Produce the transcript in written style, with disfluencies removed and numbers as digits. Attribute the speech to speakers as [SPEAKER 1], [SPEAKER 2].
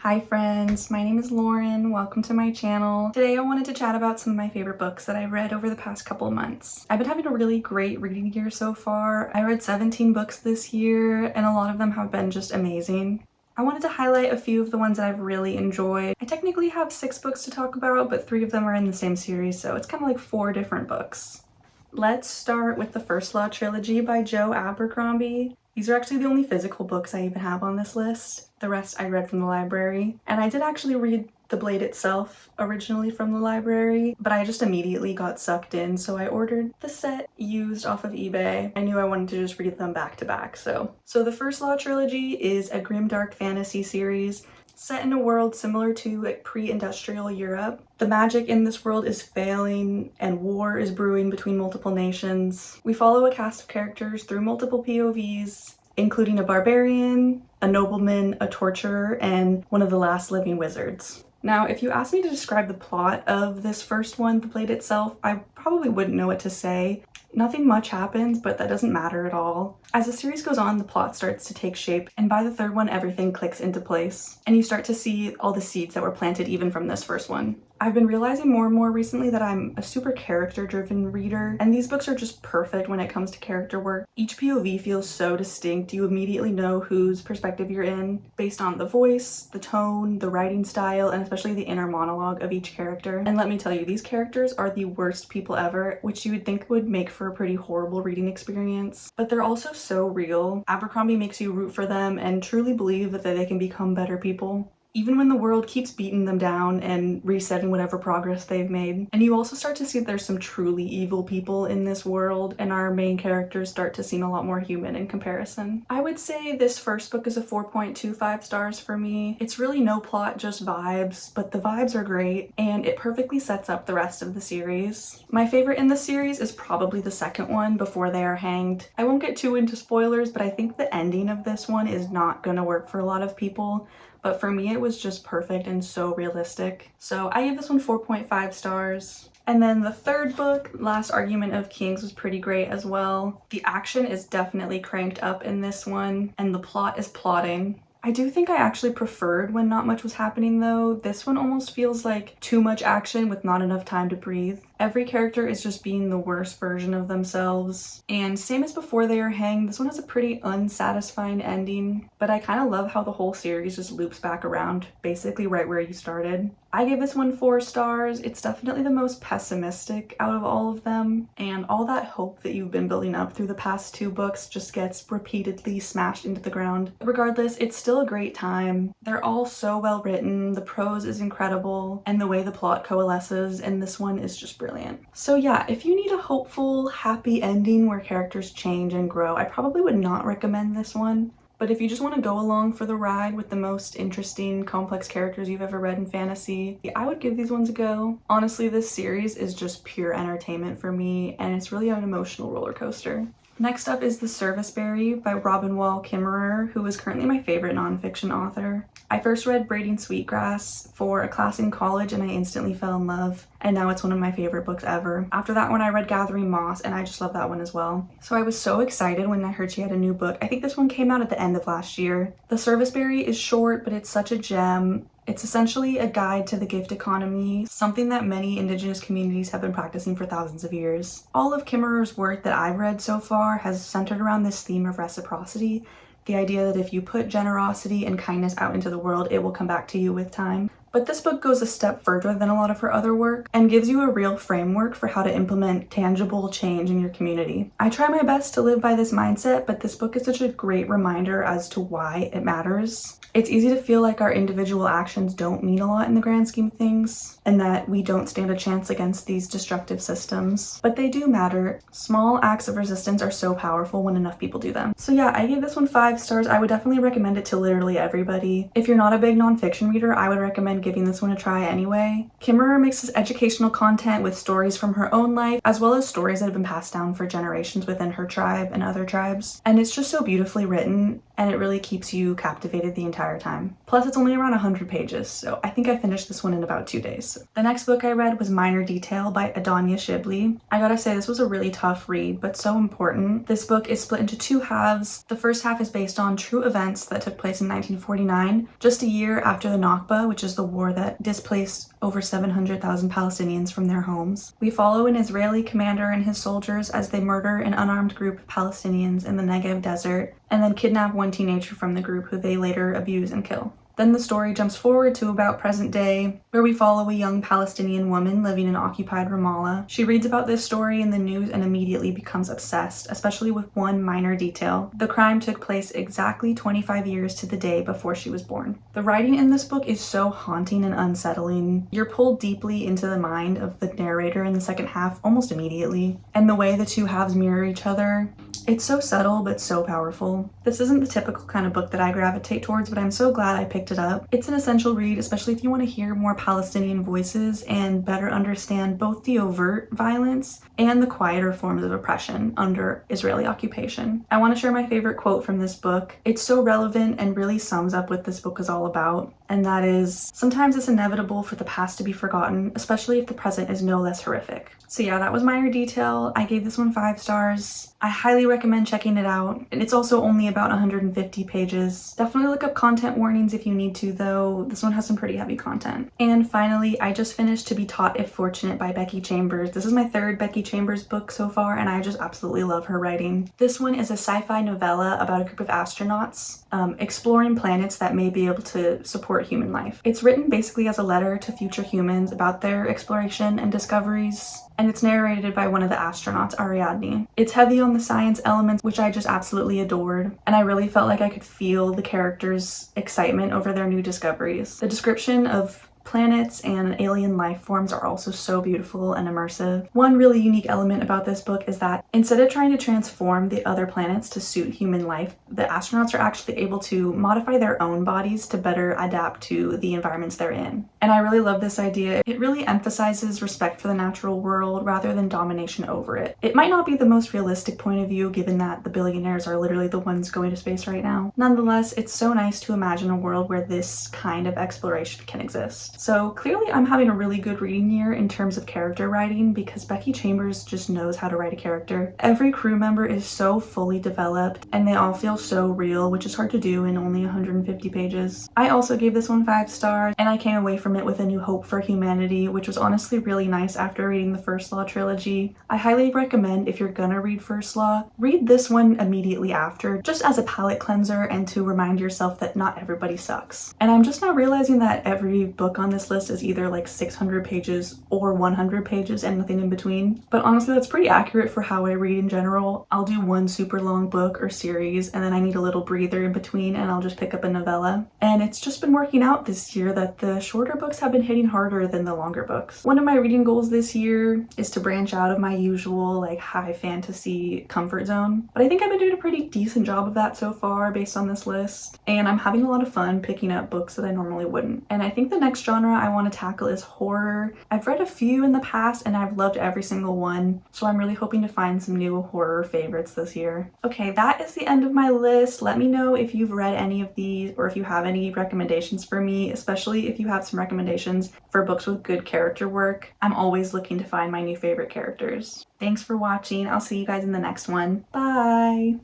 [SPEAKER 1] Hi friends, my name is Lauren. Welcome to my channel. Today I wanted to chat about some of my favorite books that I've read over the past couple of months. I've been having a really great reading year so far. I read 17 books this year and a lot of them have been just amazing. I wanted to highlight a few of the ones that I've really enjoyed. I technically have 6 books to talk about, but 3 of them are in the same series, so it's kind of like 4 different books. Let's start with the First Law Trilogy by Abercrombie. These are actually the only physical books I even have on this list. The rest I read from the library. And I did actually read The Blade itself originally from the library, but I just immediately got sucked in, so I ordered the set used off of eBay. I knew I wanted to just read them back to back, so the First Law Trilogy is a grimdark fantasy series set in a world similar to pre-industrial Europe. The magic in this world is failing and war is brewing between multiple nations. We follow a cast of characters through multiple POVs, including a barbarian, a nobleman, a torturer, and one of the last living wizards. Now, if you ask me to describe the plot of this first one, The Blade itself, I probably wouldn't know what to say. Nothing much happens, but that doesn't matter at all. As the series goes on, the plot starts to take shape, and by the third one, everything clicks into place. And you start to see all the seeds that were planted even from this first one. I've been realizing more and more recently that I'm a super character-driven reader, and these books are just perfect when it comes to character work. Each POV feels so distinct, you immediately know whose perspective you're in, based on the voice, the tone, the writing style, and especially the inner monologue of each character. And let me tell you, these characters are the worst people ever, which you would think would make for a pretty horrible reading experience. But they're also so real. Abercrombie makes you root for them and truly believe that they can become better people, even when the world keeps beating them down and resetting whatever progress they've made. And you also start to see that there's some truly evil people in this world, and our main characters start to seem a lot more human in comparison. I would say this first book is a 4.25 stars for me. It's really no plot, just vibes, but the vibes are great, and it perfectly sets up the rest of the series. My favorite in the series is probably the second one, Before They Are Hanged. I won't get too into spoilers, but I think the ending of this one is not gonna work for a lot of people. But for me, it was just perfect and so realistic. So I give this one 4.5 stars. And then the third book, Last Argument of Kings, was pretty great as well. The action is definitely cranked up in this one, and the plot is plotting. I do think I actually preferred when not much was happening though. This one almost feels like too much action with not enough time to breathe. Every character is just being the worst version of themselves. And same as Before They Are Hanged, this one has a pretty unsatisfying ending, but I kind of love how the whole series just loops back around, basically right where you started. I gave this one 4 stars. It's definitely the most pessimistic out of all of them, and all that hope that you've been building up through the past 2 books just gets repeatedly smashed into the ground. Regardless, it's still a great time. They're all so well written, the prose is incredible, and the way the plot coalesces in this one is just brilliant. So yeah, if you need a hopeful, happy ending where characters change and grow, I probably would not recommend this one. But if you just want to go along for the ride with the most interesting, complex characters you've ever read in fantasy, I would give these ones a go. Honestly, this series is just pure entertainment for me, and it's really an emotional roller coaster. Next up is The Serviceberry by Kimmerer, who is currently my favorite nonfiction author. I first read Braiding Sweetgrass for a class in college and I instantly fell in love, and now it's one of my favorite books ever. After that one I read Gathering Moss, and I just love that one as well. So I was so excited when I heard she had a new book. I think this one came out at the end of last year. The Serviceberry is short, but it's such a gem. It's essentially a guide to the gift economy, something that many indigenous communities have been practicing for thousands of years. All of Kimmerer's work that I've read so far has centered around this theme of reciprocity, the idea that if you put generosity and kindness out into the world, it will come back to you with time. But this book goes a step further than a lot of her other work and gives you a real framework for how to implement tangible change in your community. I try my best to live by this mindset, but this book is such a great reminder as to why it matters. It's easy to feel like our individual actions don't mean a lot in the grand scheme of things, and that we don't stand a chance against these destructive systems. But they do matter. Small acts of resistance are so powerful when enough people do them. So yeah, I gave this one 5 stars. I would definitely recommend it to literally everybody. If you're not a big nonfiction reader, I would recommend recommend giving this one a try anyway. Kimmerer mixes educational content with stories from her own life, as well as stories that have been passed down for generations within her tribe and other tribes. And it's just so beautifully written, and it really keeps you captivated the entire time. Plus, it's only around 100 pages, so I think I finished this one in about 2 days. The next book I read was Minor Detail by Adania Shibli. I gotta say, this was a really tough read, but so important. This book is split into 2 halves. The first half is based on true events that took place in 1949, just a year after the Nakba, which is the war that displaced over 700,000 Palestinians from their homes. We follow an Israeli commander and his soldiers as they murder an unarmed group of Palestinians in the Negev desert, and then kidnap one teenager from the group who they later abuse and kill. Then the story jumps forward to about present day, where we follow a young Palestinian woman living in occupied Ramallah. She reads about this story in the news and immediately becomes obsessed, especially with one minor detail. The crime took place exactly 25 years to the day before she was born. The writing in this book is so haunting and unsettling. You're pulled deeply into the mind of the narrator in the second half almost immediately, and the way the 2 halves mirror each other. It's so subtle but so powerful. This isn't the typical kind of book that I gravitate towards, but I'm so glad I picked it up. It's an essential read, especially if you want to hear more Palestinian voices and better understand both the overt violence and the quieter forms of oppression under Israeli occupation. I want to share my favorite quote from this book. It's so relevant and really sums up what this book is all about, and that is, "Sometimes it's inevitable for the past to be forgotten, especially if the present is no less horrific." So yeah, that was Minor Detail. I gave this one 5 stars. I highly recommend checking it out. It's also only about 150 pages. Definitely look up content warnings if you need to, though. This one has some pretty heavy content. And finally, I just finished To Be Taught If Fortunate by Becky Chambers. This is my 3rd Becky Chambers book so far, and I just absolutely love her writing. This one is a sci-fi novella about a group of astronauts exploring planets that may be able to support human life. It's written basically as a letter to future humans about their exploration and discoveries, and it's narrated by one of the astronauts, Ariadne. It's heavy on the science elements, which I just absolutely adored, and I really felt like I could feel the characters' excitement over their new discoveries. The description of planets and alien life forms are also so beautiful and immersive. One really unique element about this book is that instead of trying to transform the other planets to suit human life, the astronauts are actually able to modify their own bodies to better adapt to the environments they're in. And I really love this idea. It really emphasizes respect for the natural world rather than domination over it. It might not be the most realistic point of view given that the billionaires are literally the ones going to space right now. Nonetheless, it's so nice to imagine a world where this kind of exploration can exist. So clearly I'm having a really good reading year in terms of character writing because Becky Chambers just knows how to write a character. Every crew member is so fully developed and they all feel so real, which is hard to do in only 150 pages. I also gave this one 5 stars, and I came away from it with a new hope for humanity, which was honestly really nice after reading the First Law trilogy. I highly recommend, if you're gonna read First Law, read this one immediately after, just as a palate cleanser and to remind yourself that not everybody sucks. And I'm just now realizing that every book on this list is either like 600 pages or 100 pages and nothing in between. But honestly, that's pretty accurate for how I read in general. I'll do one super long book or series and then I need a little breather in between and I'll just pick up a novella. And it's just been working out this year that the shorter books have been hitting harder than the longer books. One of my reading goals this year is to branch out of my usual like high fantasy comfort zone. But I think I've been doing a pretty decent job of that so far based on this list. And I'm having a lot of fun picking up books that I normally wouldn't. And I think the next genre I want to tackle is horror. I've read a few in the past and I've loved every single one, so I'm really hoping to find some new horror favorites this year. Okay, that is the end of my list. Let me know if you've read any of these or if you have any recommendations for me, especially if you have some recommendations for books with good character work. I'm always looking to find my new favorite characters. Thanks for watching. I'll see you guys in the next one. Bye!